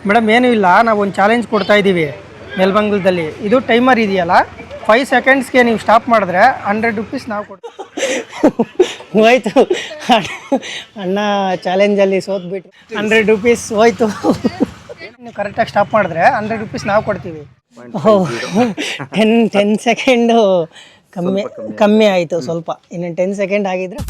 Madam ಏನೂ ಇಲ್ಲ, ನಾವು ಒಂದು ಚಾಲೆಂಜ್ ಕೊಡ್ತಾ ಇದ್ದೀವಿ ನೆಲಮಂಗಲದಲ್ಲಿ. ಇದು ಟೈಮರ್ ಇದೆಯಲ್ಲ, 5 ಸೆಕೆಂಡ್ಸ್ಗೆ ನೀವು ಸ್ಟಾಪ್ ಮಾಡಿದ್ರೆ 100 ರೂಪೀಸ್ ನಾವು ಹೋಯ್ತು ಅಣ್ಣ. ಚಾಲೆಂಜಲ್ಲಿ ಸೋತ್ಬಿಟ್ಟು 100 ರೂಪೀಸ್ ಹೋಯ್ತು. ನೀವು ಕರೆಕ್ಟಾಗಿ ಸ್ಟಾಪ್ ಮಾಡಿದ್ರೆ 100 ರೂಪೀಸ್ ನಾವು ಕೊಡ್ತೀವಿ. 10 ಸೆಕೆಂಡು ಕಮ್ಮಿ ಆಯಿತು ಸ್ವಲ್ಪ. ಇನ್ನು 10 ಸೆಕೆಂಡ್ ಆಗಿದ್ರೆ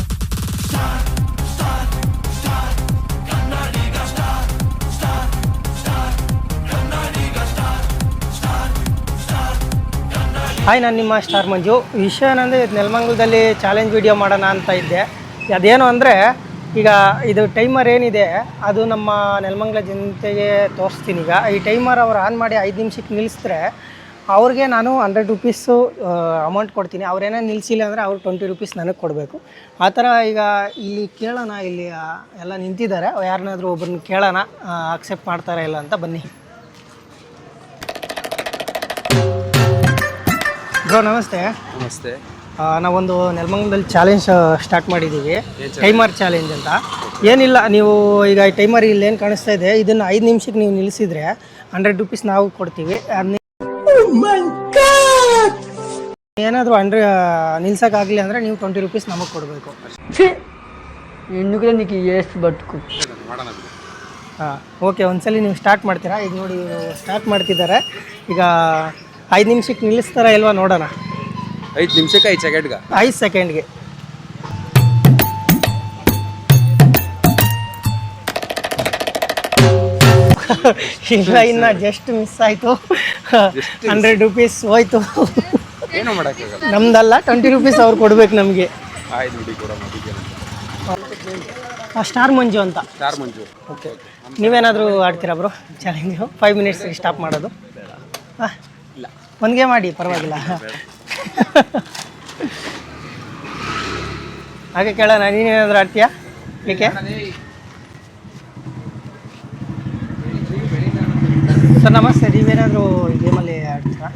ಹಾಯ್, ನಾನು ನಿಮ್ಮ ಸ್ಟಾರ್ ಮಂಜು. ವಿಷಯ ಏನಂದರೆ, ನೆಲಮಂಗಲದಲ್ಲಿ ಚಾಲೆಂಜ್ ವಿಡಿಯೋ ಮಾಡೋಣ ಅಂತ ಇದ್ದೆ. ಅದೇನು ಅಂದರೆ, ಈಗ ಇದು ಟೈಮರ್ ಏನಿದೆ ಅದು ನಮ್ಮ ನೆಲಮಂಗಲ ಜನತೆಗೆ ತೋರಿಸ್ತೀನಿ. ಈಗ ಈ ಟೈಮರ್ ಅವ್ರು ಆನ್ ಮಾಡಿ 5 ನಿಮಿಷಕ್ಕೆ ನಿಲ್ಲಿಸಿದ್ರೆ ಅವ್ರಿಗೆ ನಾನು 100 ರೂಪೀಸು ಅಮೌಂಟ್ ಕೊಡ್ತೀನಿ. ಅವ್ರೇನೋ ನಿಲ್ಲಿಸಿಲ್ಲ ಅಂದರೆ ಅವ್ರು 20 ರೂಪೀಸ್ ನನಗೆ ಕೊಡಬೇಕು. ಆ ಥರ ಈಗ ಇಲ್ಲಿ ಕೇಳೋಣ, ಇಲ್ಲಿ ಎಲ್ಲ ನಿಂತಿದ್ದಾರೆ, ಯಾರನ್ನಾದರೂ ಒಬ್ಬರನ್ನ ಕೇಳೋಣ ಅಕ್ಸೆಪ್ಟ್ ಮಾಡ್ತಾರಾ ಇಲ್ಲ ಅಂತ. ಬನ್ನಿ ಬ್ರೋ, ನಮಸ್ತೆ. ನಮಸ್ತೆ. ನಾವೊಂದು ನೆಲಮಂಗಲದಲ್ಲಿ ಚಾಲೆಂಜ್ ಸ್ಟಾರ್ಟ್ ಮಾಡಿದ್ದೀವಿ, ಟೈಮರ್ ಚಾಲೆಂಜ್ ಅಂತ. ಏನಿಲ್ಲ, ನೀವು ಈಗ ಈ ಟೈಮರ್ ಇಲ್ಲಿ ಏನು ಕಾಣಿಸ್ತಾ ಇದೆ, ಇದನ್ನು 5 ನಿಮಿಷಕ್ಕೆ ನೀವು ನಿಲ್ಲಿಸಿದ್ರೆ 100 ರೂಪೀಸ್ ನಾವು ಕೊಡ್ತೀವಿ. ಏನಾದರೂ ನಿಲ್ಸೋಕ್ಕಾಗಲಿ ಅಂದರೆ ನೀವು 20 ರೂಪೀಸ್ ನಮಗೆ ಕೊಡಬೇಕು. ఎందుకు ಎಷ್ಟು ಬಟ್ಕು. ಹಾಂ, ಓಕೆ. ಒಂದ್ಸಲಿ ನೀವು ಸ್ಟಾರ್ಟ್ ಮಾಡ್ತೀರಾ? ಈಗ ನೋಡಿ, ಸ್ಟಾರ್ಟ್ ಮಾಡ್ತಿದ್ದಾರೆ. ಈಗ 5 ನಿಮಿಷಕ್ಕೆ ನಿಲ್ಲಿಸ್ತಾರ ಇಲ್ವಾ ನೋಡೋಣ. 5 ನಿಮಿಷಕ್ಕೆ 5 ಸೆಕೆಂಡ್ಗೆ 5 ಸೆಕೆಂಡ್ಗೆ ಇಲ್ಲ, ಇನ್ನು ಜಸ್ಟ್ ಮಿಸ್ ಆಯಿತು. 100 ರೂಪೀಸ್ ಹೋಯ್ತು. ಏನೋ ಮಾಡೋಕ್ಕಾಗಲ್ಲ, ನಮ್ದಲ್ಲ, 20 ರೂಪೀಸ್ ಅವ್ರು ಕೊಡ್ಬೇಕು ನಮಗೆ. ಸ್ಟಾರ್ ಮಂಜು ಅಂತ. ಸ್ಟಾರ್ ಮಂಜು. ಓಕೆ, ನೀವೇನಾದರೂ ಆಡ್ತೀರಾ ಬ್ರೋ ಚಾಲೆಂಜು? 5 ಮಿನಿಟ್ಸ್ ಸ್ಟಾಪ್ ಮಾಡೋದು. ಹಾಂ, ಇಲ್ಲ, ಒಂದೇ ಮಾಡಿ, ಪರವಾಗಿಲ್ಲ. ಹಾಗೆ ಕೇಳೋಣ, ನೀನೇನಾದರೂ ಆಡ್ತೀಯಾ? ಏಕೆ ಸರ್? ನಮಸ್ತೆ. ನೀವೇನಾದರೂ ಗೇಮಲ್ಲಿ ಆಡ್ತೀರಾ?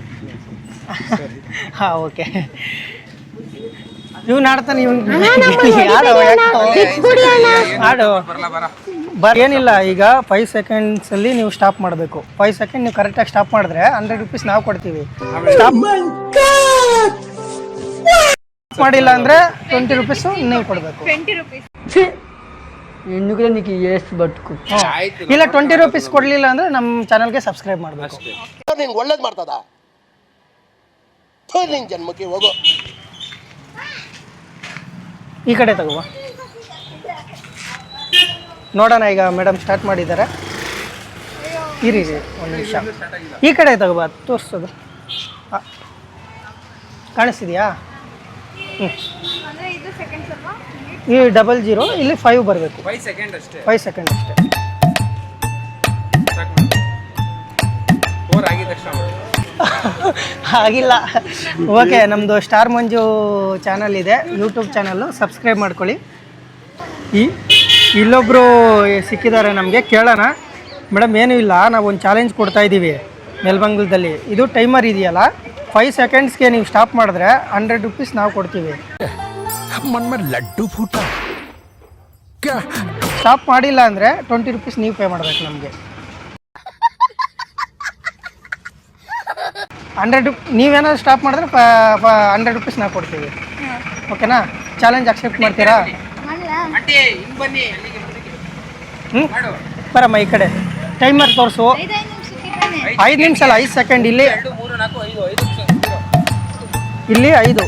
ಹಾಂ, ಓಕೆ. ಇವ್ನು ಆಡ್ತಾನೆ, ಆಡು. ಏನಿಲ್ಲ, ಈಗ 5 ಸೆಕೆಂಡ್ಸಲ್ಲಿ ನೀವು ಸ್ಟಾಪ್ ಮಾಡಬೇಕು. 5 ಸೆಕೆಂಡ್ ನೀವು ಕರೆಕ್ಟಾಗಿ ಸ್ಟಾಪ್ ಮಾಡಿದ್ರೆ 100 ರೂಪೀಸ್ ನಾವು ಕೊಡ್ತೀವಿ. ಸ್ಟಾಪ್ ಮಾಡಿಲ್ಲ ಅಂದರೆ 20 ರೂಪೀಸು ನೀವು ಕೊಡಬೇಕು. ఎందుకు నీకు ಎಷ್ಟು ಬಟ್ಕು. ಇಲ್ಲ, 20 ರೂಪೀಸ್ ಕೊಡಲಿಲ್ಲ ಅಂದರೆ ನಮ್ಮ ಚಾನಲ್ಗೆ ಸಬ್ಸ್ಕ್ರೈಬ್ ಮಾಡಬೇಕು. ನಿನ್ಗೆ ಒಳ್ಳೇದು ಮಾಡ್ತದ ನಿನ್ನ ಜನ್ಮಕ್ಕೆ ಹೋಗೋ. ಈ ಕಡೆ ತಗೋ ನೋಡೋಣ. ಈಗ ಮೇಡಮ್ ಸ್ಟಾರ್ಟ್ ಮಾಡಿದ್ದಾರೆ. ಇರಿ ಒಂದು ನಿಮಿಷ. ಈ ಕಡೆ ತಗೋಬಾ, ತೋರಿಸೋದು ಕಾಣಿಸ್ತಿದೆಯಾ? ಹ್ಞೂ, ಈ 00 ಇಲ್ಲಿ 5 ಬರಬೇಕು. 5 ಸೆಕೆಂಡ್ ಅಷ್ಟೇ. 5 ಸೆಕೆಂಡ್ ಅಷ್ಟೇ. 4 ಆಗಿದ ತಕ್ಷಣ ಆಗಿಲ್ಲ. ಓಕೆ, ನಮ್ಮದು ಸ್ಟಾರ್ ಮಂಜು ಚಾನಲ್ ಇದೆ, ಯೂಟ್ಯೂಬ್ ಚಾನಲ್ಲು, ಸಬ್ಸ್ಕ್ರೈಬ್ ಮಾಡ್ಕೊಳ್ಳಿ. ಇಲ್ಲೊಬ್ಬರು ಸಿಕ್ಕಿದ್ದಾರೆ ನಮಗೆ, ಕೇಳೋಣ. ಮೇಡಮ್ ಏನೂ ಇಲ್ಲ, ನಾವು ಒಂದು ಚಾಲೆಂಜ್ ಕೊಡ್ತಾ ಇದ್ದೀವಿ ನೆಲಮಂಗಲದಲ್ಲಿ. ಇದು ಟೈಮರ್ ಇದೆಯಲ್ಲ, 5 ಸೆಕೆಂಡ್ಸ್ಗೆ ನೀವು ಸ್ಟಾಪ್ ಮಾಡಿದ್ರೆ 100 ರೂಪೀಸ್ ನಾವು ಕೊಡ್ತೀವಿ. ಸ್ಟಾಪ್ ಮಾಡಿಲ್ಲ ಅಂದರೆ 20 ರೂಪೀಸ್ ನೀವು ಪೇ ಮಾಡಬೇಕು ನಮಗೆ. 100 ನೀವೇನಾದ್ರು ಸ್ಟಾಪ್ ಮಾಡಿದ್ರೆ 100 ರೂಪೀಸ್ ನಾವು ಕೊಡ್ತೀವಿ. ಓಕೆನಾ? ಚಾಲೆಂಜ್ ಅಕ್ಸೆಪ್ಟ್ ಮಾಡ್ತೀರಾ? ಬರಮ್ಮ ಈ ಕಡೆ. ಟೈಮರ್ ತೋರಿಸು. 5 ನಿಮಿಷ ಅಲ್ಲ, 5 ಸೆಕೆಂಡ್. ಇಲ್ಲಿ 5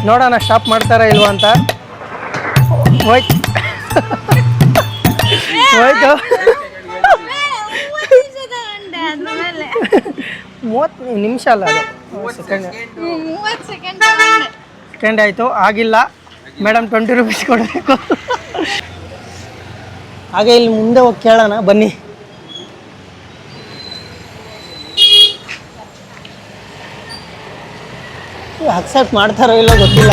ನೋಡೋಣ ಸ್ಟಾಪ್ ಮಾಡ್ತಾರಾ ಇಲ್ವಾ ಅಂತ. ಹೋಯ್ತು ಹೋಯ್ತು. 30 ನಿಮಿಷ ಅಲ್ಲ, ಅದು ಸೆಕೆಂಡ್ ಆಯಿತು. ಆಗಿಲ್ಲ ಮೇಡಮ್, 20 ರೂಪೀಸ್ ಕೊಡಬೇಕು. ಹಾಗೆ ಇಲ್ಲಿ ಮುಂದೆ ಹೋಗಿ ಕೇಳೋಣ, ಬನ್ನಿ. ಅಕ್ಸೆಪ್ಟ್ ಮಾಡ್ತಾರೋ ಇಲ್ಲೋ ಗೊತ್ತಿಲ್ಲ.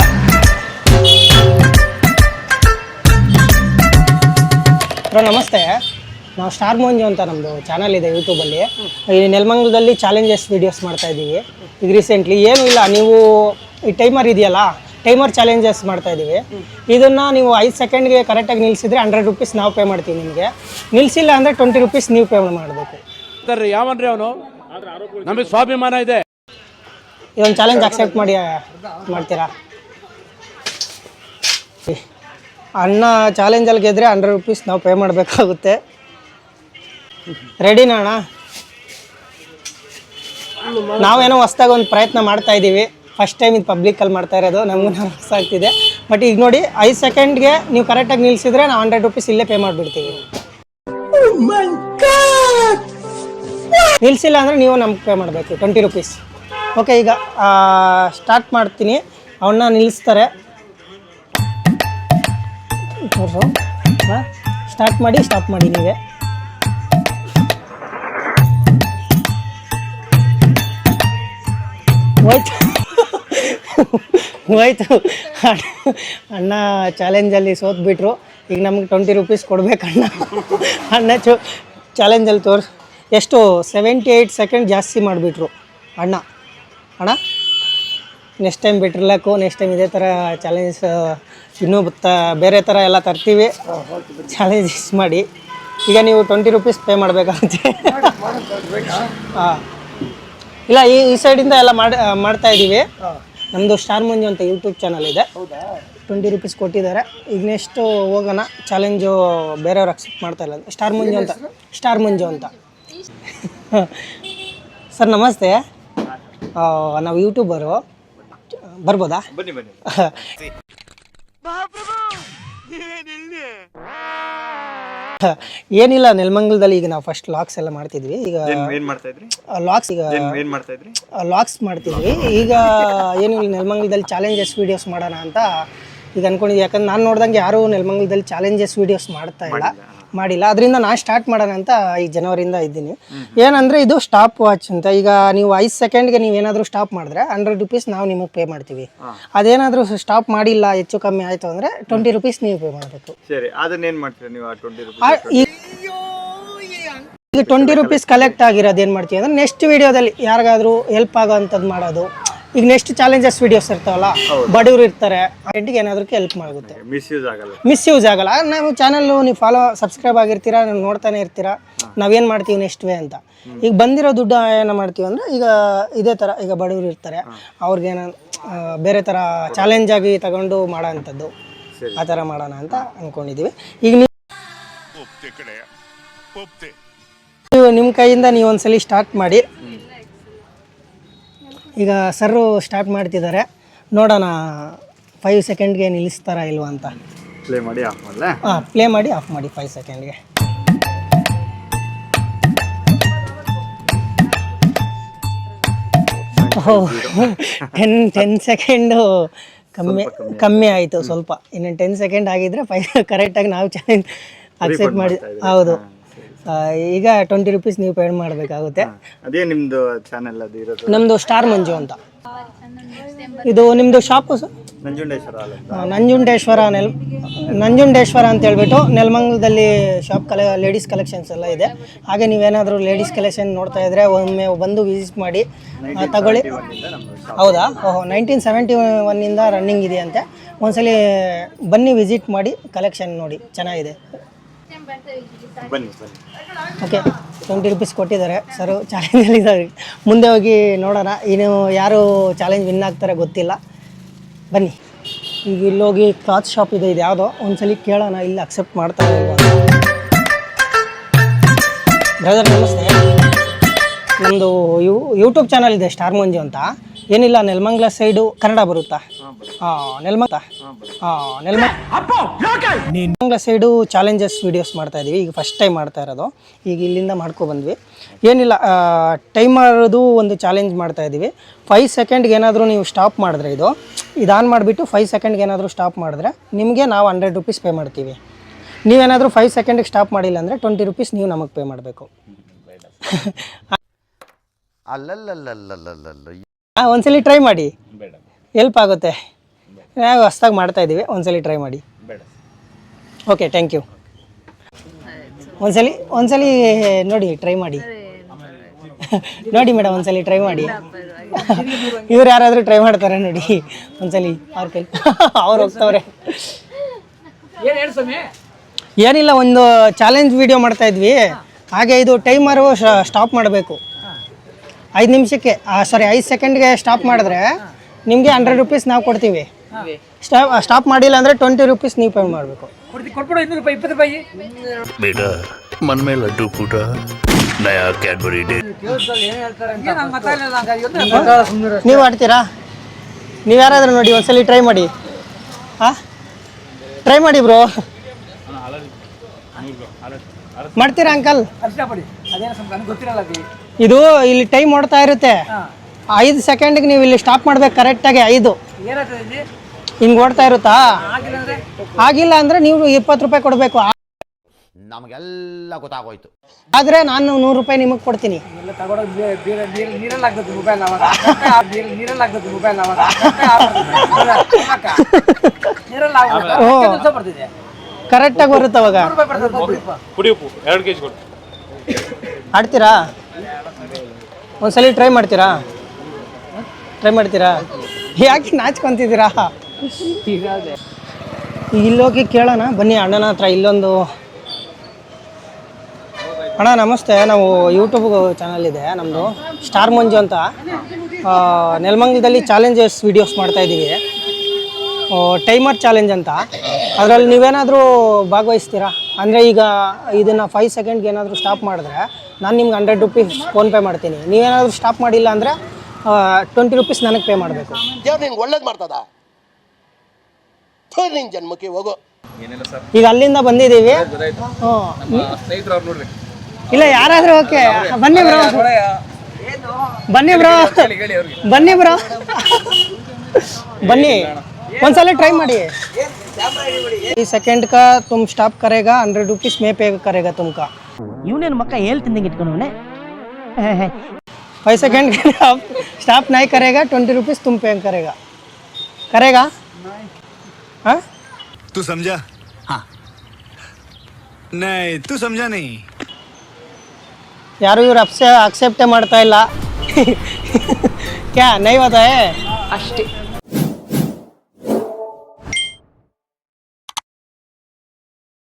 ನಮಸ್ತೆ. ನಾವು ಸ್ಟಾರ್ ಮಂಜು ಅಂತ ನಮ್ಮದು ಚಾನಲ್ ಇದೆ ಯೂಟ್ಯೂಬಲ್ಲಿ. ಈ ನೆಲಮಂಗಲದಲ್ಲಿ ಚಾಲೆಂಜಸ್ ವೀಡಿಯೋಸ್ ಮಾಡ್ತಾಯಿದ್ದೀವಿ. ಈಗ ರೀಸೆಂಟ್ಲಿ ಏನೂ ಇಲ್ಲ, ನೀವು ಈ ಟೈಮರ್ ಇದೆಯಲ್ಲ, ಟೈಮರ್ ಚಾಲೆಂಜಸ್ ಮಾಡ್ತಾ ಇದ್ದೀವಿ. ಇದನ್ನು ನೀವು 5 ಸೆಕೆಂಡ್ಗೆ ಕರೆಕ್ಟಾಗಿ ನಿಲ್ಲಿಸಿದ್ರೆ 100 ರೂಪೀಸ್ ನಾವು ಪೇ ಮಾಡ್ತೀವಿ ನಿಮಗೆ. ನಿಲ್ಲಿಸಿಲ್ಲ ಅಂದರೆ 20 ರೂಪೀಸ್ ನೀವು ಪೇ ಮಾಡಬೇಕು. ಯಾವನ್ರಿ ಅವನು, ನಮಗೆ ಸ್ವಾಭಿಮಾನ ಇದೆ. ಇದೊಂದು ಚಾಲೆಂಜ್ ಅಕ್ಸೆಪ್ಟ್ ಮಾಡ್ತೀರಾ? ಅಣ್ಣ ಚಾಲೆಂಜಲ್ಲಿ ಗೆದ್ರೆ 100 ರೂಪೀಸ್ ನಾವು ಪೇ ಮಾಡಬೇಕಾಗುತ್ತೆ. ರೆಡಿನಾ ಅಣ್ಣ? ನಾವೇನೋ ಹೊಸ್ದಾಗಿ ಒಂದು ಪ್ರಯತ್ನ ಮಾಡ್ತಾ ಇದ್ದೀವಿ. ಫಸ್ಟ್ ಟೈಮ್ ಇದು ಪಬ್ಲಿಕಲ್ಲಿ ಮಾಡ್ತಾ ಇರೋದು, ನಮಗೂ ಹೊಸ ಆಗ್ತಿದೆ. ಬಟ್ ಈಗ ನೋಡಿ 5 ಸೆಕೆಂಡ್ಗೆ ನೀವು ಕರೆಕ್ಟಾಗಿ ನಿಲ್ಲಿಸಿದ್ರೆ ನಾವು 100 ರೂಪೀಸ್ ಇಲ್ಲೇ ಪೇ ಮಾಡಿಬಿಡ್ತೀವಿ. ನಿಲ್ಲಿಸಿಲ್ಲ ಅಂದರೆ ನೀವು ನಮ್ಗೆ ಪೇ ಮಾಡಬೇಕು 20 ರೂಪೀಸ್. ಓಕೆ, ಈಗ ಸ್ಟಾರ್ಟ್ ಮಾಡ್ತೀನಿ. ಅವನ್ನ ನಿಲ್ಲಿಸ್ತಾರೆ. ಸ್ಟಾರ್ಟ್ ಮಾಡಿ, ಸ್ಟಾಪ್ ಮಾಡಿ ನೀವೇ. ಹೋಯ್ತು ಅಣ್ಣ ಚಾಲೆಂಜಲ್ಲಿ ಸೋತ್ಬಿಟ್ರು. ಈಗ ನಮ್ಗೆ 20 ರೂಪೀಸ್ ಕೊಡ್ಬೇಕು ಅಣ್ಣ ಚಾಲೆಂಜಲ್ಲಿ ಎಷ್ಟು 78 ಸೆಕೆಂಡ್ ಜಾಸ್ತಿ ಮಾಡಿಬಿಟ್ರು ಅಣ್ಣ. ನೆಕ್ಸ್ಟ್ ಟೈಮ್ ಬಿಟ್ಟಿರ್ಲಾಕು. ನೆಕ್ಸ್ಟ್ ಟೈಮ್ ಇದೇ ಥರ ಚಾಲೆಂಜಸ್ ಇನ್ನೂ ಬೇರೆ ಥರ ಎಲ್ಲ ತರ್ತೀವಿ. ಚಾಲೆಂಜಸ್ ಮಾಡಿ. ಈಗ ನೀವು 20 ರೂಪೀಸ್ ಪೇ ಮಾಡಬೇಕಾಗುತ್ತೆ. ಹಾಂ, ಇಲ್ಲ ಈ ಸೈಡಿಂದ ಎಲ್ಲ ಮಾಡ್ತಾ ಇದ್ದೀವಿ. ನಮ್ಮದು ಸ್ಟಾರ್ ಮಂಜು ಅಂತ ಯೂಟ್ಯೂಬ್ ಚಾನಲ್ ಇದೆ. 20 ರೂಪೀಸ್ ಕೊಟ್ಟಿದ್ದಾರೆ. ಈಗ ನೆಕ್ಸ್ಟು ಹೋಗೋಣ. ಚಾಲೆಂಜು ಬೇರೆಯವ್ರು ಅಕ್ಸೆಪ್ಟ್ ಮಾಡ್ತಾ ಇಲ್ಲ. ಸ್ಟಾರ್ ಮಂಜು ಅಂತ ಸರ್ ನಮಸ್ತೆ. ನಾವು ಯೂಟ್ಯೂಬರು, ಬರ್ಬೋದಾ? ಏನಿಲ್ಲ, ನೆಲಮಂಗಲದಲ್ಲಿ ಈಗ ನಾವು ಫಸ್ಟ್ ಲಾಕ್ಸ್ ಎಲ್ಲ ಮಾಡ್ತಿದ್ವಿ. ಈಗ ಲಾಕ್ಸ್ ಮಾಡ್ತಿದ್ವಿ. ಈಗ ಏನಿಲ್ಲ, ನೆಲಮಂಗಲದಲ್ಲಿ ಚಾಲೆಂಜಸ್ ವೀಡಿಯೋಸ್ ಮಾಡೋಣ ಅಂತ ಈಗ ಅನ್ಕೊಂಡಿದ್ವಿ. ಯಾಕಂದ್ರೆ ನಾನು ನೋಡ್ದಂಗೆ ಯಾರೂ ನೆಲಮಂಗಲದಲ್ಲಿ ಚಾಲೆಂಜಸ್ ವೀಡಿಯೋಸ್ ಮಾಡಿಲ್ಲ. ಅದರಿಂದ ನಾನು ಸ್ಟಾರ್ಟ್ ಮಾಡೋಣ ಅಂತ ಈ ಜನವರಿಯಿಂದ ಇದ್ದೀನಿ. ಏನಂದರೆ ಇದು ಸ್ಟಾಪ್ ವಾಚ್ ಅಂತ. ಈಗ ನೀವು 5 ಸೆಕೆಂಡ್ಗೆ ನೀವೇನಾದರೂ ಸ್ಟಾಪ್ ಮಾಡಿದ್ರೆ 100 ರೂಪೀಸ್ ನಾವು ನಿಮಗೆ ಪೇ ಮಾಡ್ತೀವಿ. ಅದೇನಾದರೂ ಸ್ಟಾಪ್ ಮಾಡಿಲ್ಲ, ಹೆಚ್ಚು ಕಮ್ಮಿ ಆಯಿತು ಅಂದರೆ 20 ರೂಪೀಸ್ ನೀವು ಪೇ ಮಾಡಬೇಕು. ಈಗ 20 ರೂಪೀಸ್ ಕಲೆಕ್ಟ್ ಆಗಿರೋದು ಏನು ಮಾಡ್ತೀವಿ ಅಂದರೆ ನೆಕ್ಸ್ಟ್ ವೀಡಿಯೋದಲ್ಲಿ ಯಾರಿಗಾದರೂ ಹೆಲ್ಪ್ ಆಗೋ ಅಂಥದ್ದು ಮಾಡೋದು. ಈಗ ನೆಕ್ಸ್ಟ್ ಚಾಲೆಂಜಸ್ ವೀಡಿಯೋಸ್ ಇರ್ತಾವಲ್ಲ, ಬಡವರು ಇರ್ತಾರೆ, ಎಂಟಿಗೆ ಏನಾದರೂ ಹೆಲ್ಪ್ ಮಾಡುತ್ತೆ. ಮಿಸ್ಯೂಸ್ ಆಗಲ್ಲ. ನಾವು ಚಾನಲ್ಲು ನೀವು ಸಬ್ಸ್ಕ್ರೈಬ್ ಆಗಿರ್ತೀರಾ, ನೀವು ನೋಡ್ತಾನೆ ಇರ್ತೀರಾ ನಾವೇನು ಮಾಡ್ತೀವಿ ನೆಕ್ಸ್ಟ್ ವೇ ಅಂತ. ಈಗ ಬಂದಿರೋ ದುಡ್ಡು ಏನು ಮಾಡ್ತೀವಿ ಅಂದರೆ ಈಗ ಇದೇ ಥರ, ಈಗ ಬಡವರು ಇರ್ತಾರೆ ಅವ್ರಿಗೇನ ಬೇರೆ ಥರ ಚಾಲೆಂಜ್ ಆಗಿ ತಗೊಂಡು ಮಾಡೋ ಅಂಥದ್ದು, ಆ ಥರ ಮಾಡೋಣ ಅಂತ ಅಂದ್ಕೊಂಡಿದ್ದೀವಿ. ಈಗ ನೀವು ನಿಮ್ಮ ಕೈಯಿಂದ ನೀವು ಒಂದ್ಸಲಿ ಸ್ಟಾರ್ಟ್ ಮಾಡಿ. ಈಗ ಸರ್ರು ಸ್ಟಾರ್ಟ್ ಮಾಡ್ತಿದ್ದಾರೆ, ನೋಡೋಣ 5 ಸೆಕೆಂಡ್ಗೆ ನಿಲ್ಲಿಸ್ತಾರಾ ಇಲ್ವಾ ಅಂತ. ಪ್ಲೇ ಮಾಡಿ ಆಫ್ ಮಾಡಿ 5 ಸೆಕೆಂಡ್ಗೆ. ಓಹ್ 10 ಸೆಕೆಂಡು ಕಮ್ಮಿ ಆಯಿತು ಸ್ವಲ್ಪ. ಇನ್ನು 10 ಸೆಕೆಂಡ್ ಆಗಿದ್ರೆ ಕರೆಕ್ಟಾಗಿ ನಾವು ಚಾಲೆಂಜ್ ಅಕ್ಸೆಪ್ಟ್ ಮಾಡಿ. ಹೌದು, ಈಗ 20 ರೂಪೀಸ್ ನೀವು ಪೇ ಮಾಡಬೇಕಾಗುತ್ತೆ. ಅದೇ ನಿಮ್ಮದು ಚಾನೆಲ್ ಅದು ಇರೋದು? ನಮ್ಮದು ಸ್ಟಾರ್ ಮಂಜು ಅಂತ. ಇದು ನಿಮ್ಮದು ಶಾಪು ಸರ್? ನಂಜುಂಡೇಶ್ವರ ಅಂತ ಹೇಳ್ಬಿಟ್ಟು ನೆಲಮಂಗಲದಲ್ಲಿ ಶಾಪ್ ಲೇಡೀಸ್ ಕಲೆಕ್ಷನ್ಸ್ ಎಲ್ಲ ಇದೆ. ಹಾಗೆ ನೀವೇನಾದರೂ ಲೇಡೀಸ್ ಕಲೆಕ್ಷನ್ ನೋಡ್ತಾ ಇದ್ದರೆ ಒಮ್ಮೆ ಬಂದು ವಿಸಿಟ್ ಮಾಡಿ ತಗೊಳ್ಳಿ. ಹೌದಾ? ಓಹೋ, 1971ಇಂದ ರನ್ನಿಂಗ್ ಇದೆಯಂತೆ. ಒಂದ್ಸಲಿ ಬನ್ನಿ, ವಿಸಿಟ್ ಮಾಡಿ, ಕಲೆಕ್ಷನ್ ನೋಡಿ, ಚೆನ್ನಾಗಿದೆ. ಓಕೆ, 20 ರೂಪೀಸ್ ಕೊಟ್ಟಿದ್ದಾರೆ ಸರು. ಚಾಲೆಂಜಲ್ಲಿ ಇದ್ದಾರೆ, ಮುಂದೆ ಹೋಗಿ ನೋಡೋಣ. ಇನ್ನು ಯಾರು ಚಾಲೆಂಜ್ ವಿನ್ ಆಗ್ತಾರೆ ಗೊತ್ತಿಲ್ಲ. ಬನ್ನಿ, ಈಗ ಇಲ್ಲೋಗಿ ಕ್ಲಾತ್ ಶಾಪ್ ಇದೆ, ಇದು ಯಾವುದೋ ಒಂದ್ಸಲಿ ಕೇಳೋಣ, ಇಲ್ಲಿ ಅಕ್ಸೆಪ್ಟ್ ಮಾಡ್ತಾರೆ ಇಲ್ವಾ. ಬ್ರದರ್ ನಮಸ್ತೆ. ನಮ್ಮದು ಯೂಟ್ಯೂಬ್ ಚಾನಲ್ ಇದೆ ಸ್ಟಾರ್ ಮಂಜು ಅಂತ. ಏನಿಲ್ಲ, ನೆಲಮಂಗಲ ಸೈಡು ಕನ್ನಡ ಬರುತ್ತಾ? ನೆಲಮಂಗಲ ಸೈಡು ಚಾಲೆಂಜಸ್ ವೀಡಿಯೋಸ್ ಮಾಡ್ತಾ ಇದ್ದೀವಿ. ಈಗ ಫಸ್ಟ್ ಟೈಮ್ ಮಾಡ್ತಾ ಇರೋದು. ಈಗ ಇಲ್ಲಿಂದ ಮಾಡ್ಕೊಬಂದ್ವಿ. ಏನಿಲ್ಲ, ಟೈಮರ್ದು ಒಂದು ಚಾಲೆಂಜ್ ಮಾಡ್ತಾ ಇದ್ದೀವಿ. 5 ಸೆಕೆಂಡ್ಗೆ ಏನಾದರೂ ನೀವು ಸ್ಟಾಪ್ ಮಾಡಿದ್ರೆ, ಇದು ಆನ್ ಮಾಡಿಬಿಟ್ಟು 5 ಸೆಕೆಂಡ್ಗೆ ಏನಾದರೂ ಸ್ಟಾಪ್ ಮಾಡಿದ್ರೆ ನಿಮಗೆ ನಾವು 100 ರೂಪೀಸ್ ಪೇ ಮಾಡ್ತೀವಿ. ನೀವೇನಾದರೂ 5 ಸೆಕೆಂಡಿಗೆ ಸ್ಟಾಪ್ ಮಾಡಿಲ್ಲ ಅಂದರೆ 20 ರೂಪೀಸ್ ನೀವು ನಮಗೆ ಪೇ ಮಾಡಬೇಕು. ಒಂದ್ಸಲಿ ಟ್ರೈ ಮಾಡಿ, ಹೆಲ್ಪ್ ಆಗುತ್ತೆ. ನಾವು ಹೊಸ್ದಾಗಿ ಮಾಡ್ತಾ ಇದ್ದೀವಿ, ಒಂದ್ಸಲಿ ಟ್ರೈ ಮಾಡಿ. Okay, thank you. ಒಂದ್ಸಲಿ ನೋಡಿ, ಟ್ರೈ ಮಾಡಿ. ನೋಡಿ ಮೇಡಮ್ ಒಂದ್ಸಲಿ ಟ್ರೈ ಮಾಡಿ. ಇವ್ರು ಯಾರಾದರೂ ಟ್ರೈ ಮಾಡ್ತಾರೆ ನೋಡಿ ಒಂದ್ಸಲಿ ಅವ್ರ ಕೈ. ಅವ್ರು ಹೋಗ್ತವ್ರೆ. ಏನಿಲ್ಲ, ಒಂದು ಚಾಲೆಂಜ್ ವಿಡಿಯೋ ಮಾಡ್ತಾ ಇದ್ವಿ. ಹಾಗೆ ಇದು ಟೈಮರು ಸ್ಟಾಪ್ ಮಾಡಬೇಕು 5 ನಿಮಿಷಕ್ಕೆ, ಸಾರಿ 5 ಸೆಕೆಂಡ್ಗೆ ಸ್ಟಾಪ್ ಮಾಡಿದ್ರೆ ನಿಮಗೆ 100 ರೂಪೀಸ್ ನಾವು ಕೊಡ್ತೀವಿ. ಸ್ಟಾಪ್ ಮಾಡಿಲ್ಲ ಅಂದರೆ 20 ರೂಪೀಸ್ ನೀವು ಪೇ ಮಾಡಬೇಕು. बेटा मन में लड्डू फूटा नया कैडबरी डे ನೀವು ಆಡ್ತೀರಾ? ನೀವು ಯಾರಾದರೂ ನೋಡಿ ಒಂದ್ಸಲಿ ಟ್ರೈ ಮಾಡಿ. ಹಾಂ, ಟ್ರೈ ಮಾಡಿ ಬ್ರೋ. ಮಾಡ್ತೀರಾ ಅಂಕಲ್? ಇದು ಇಲ್ಲಿ ಟೈಮ್ ಓಡ್ತಾ ಇರುತ್ತೆ. 5 ಸೆಕೆಂಡ್ಗೆ ನೀವು ಇಲ್ಲಿ ಸ್ಟಾಪ್ ಮಾಡ್ಬೇಕು ಕರೆಕ್ಟಾಗಿ. 5 ಹಿಂಗೆ ಓಡ್ತಾ ಇರುತ್ತಾ? ಆಗಿಲ್ಲ ಅಂದರೆ ನೀವು 20 ರೂಪಾಯಿ ಕೊಡಬೇಕು. ನಮಗೆಲ್ಲ ಗೊತ್ತಾಗೋಯ್ತು. ಆದರೆ ನಾನು 100 ರೂಪಾಯಿ ನಿಮಗೆ ಕೊಡ್ತೀನಿ. ಕರೆಕ್ಟಾಗಿ ಬರುತ್ತೆ ಅವಾಗ. ಆಡ್ತೀರಾ? ಒಂದ್ಸಲಿ ಟ್ರೈ ಮಾಡ್ತೀರಾ? ಯಾಕೆ ನಾಚ್ಕೊಂತಿದ್ದೀರಾ? ಇಲ್ಲೋಗಿ ಕೇಳೋಣ ಬನ್ನಿ ಅಣ್ಣನ ಹತ್ರ. ಇಲ್ಲೊಂದು ಅಣ್ಣ ನಮಸ್ತೆ, ನಾವು ಯೂಟ್ಯೂಬ್ ಚಾನಲ್ ಇದೆ ನಮ್ಮದು, ಸ್ಟಾರ್ ಮಂಜು ಅಂತ. ನೆಲಮಂಗಲದಲ್ಲಿ ಚಾಲೆಂಜಸ್ ವೀಡಿಯೋಸ್ ಮಾಡ್ತಾಯಿದ್ದೀವಿ, ಟೈಮರ್ ಚಾಲೆಂಜ್ ಅಂತ. ಅದರಲ್ಲಿ ನೀವೇನಾದರೂ ಭಾಗವಹಿಸ್ತೀರಾ? ಅಂದರೆ ಈಗ ಇದನ್ನು 5 ಸೆಕೆಂಡ್ಗೆ ಏನಾದರೂ ಸ್ಟಾಪ್ ಮಾಡಿದ್ರೆ ನಾನು ನಿಮ್ಗೆ 100 ರೂಪೀಸ್ ಫೋನ್ಪೇ ಮಾಡ್ತೀನಿ. ನೀವೇನಾದರೂ ಸ್ಟಾಪ್ ಮಾಡಿಲ್ಲ ಅಂದರೆ 20 ರೂಪೀಸ್ ನನಗೆ ಪೇ ಮಾಡಬೇಕು. ದೇವ್ರು ನಿನ್ಗೆ ಒಳ್ಳೇದು ಮಾಡ್ತದ? ನಿನ್ ಜನ್ಮಕ್ಕೆ ಹೋಗೋ. ಈಗ ಅಲ್ಲಿಂದ ಬಂದಿದ್ದೀವಿ. ಇಲ್ಲ ಯಾರಾದರೂ ಓಕೆ, ಬನ್ನಿ ಬ್ರೋ, ಬನ್ನಿ ಬ್ರೋ, ಬನ್ನಿ ಬ್ರೋ, ಬನ್ನಿ ಒಂದ್ಸಲ ಟ್ರೈ ಮಾಡಿ. 5 सेकंड का तुम स्टॉप करेगा 100 रुपीस में पे करेगा तुमका. ಇವನೇನು ಮಕ್ಕ ಹೇಳ್ತಿಂದಂಗೆ ಇಟ್ಕೊಂಡವನೇ. 5 सेकंड स्टॉप नहीं करेगा 20 रुपीस तुम पे करेगा. हाँ तू समझा? हाँ नहीं तू समझा नहीं. ಯಾರು ಇವ್ರು ಅಕ್ಸೆಪ್ಟೇ ಮಾಡ್ತಾ ಇಲ್ಲ. ಕ್ಯಾ ನೈ ಹೋತಾ ಹೈ? ಅಷ್ಟೇ.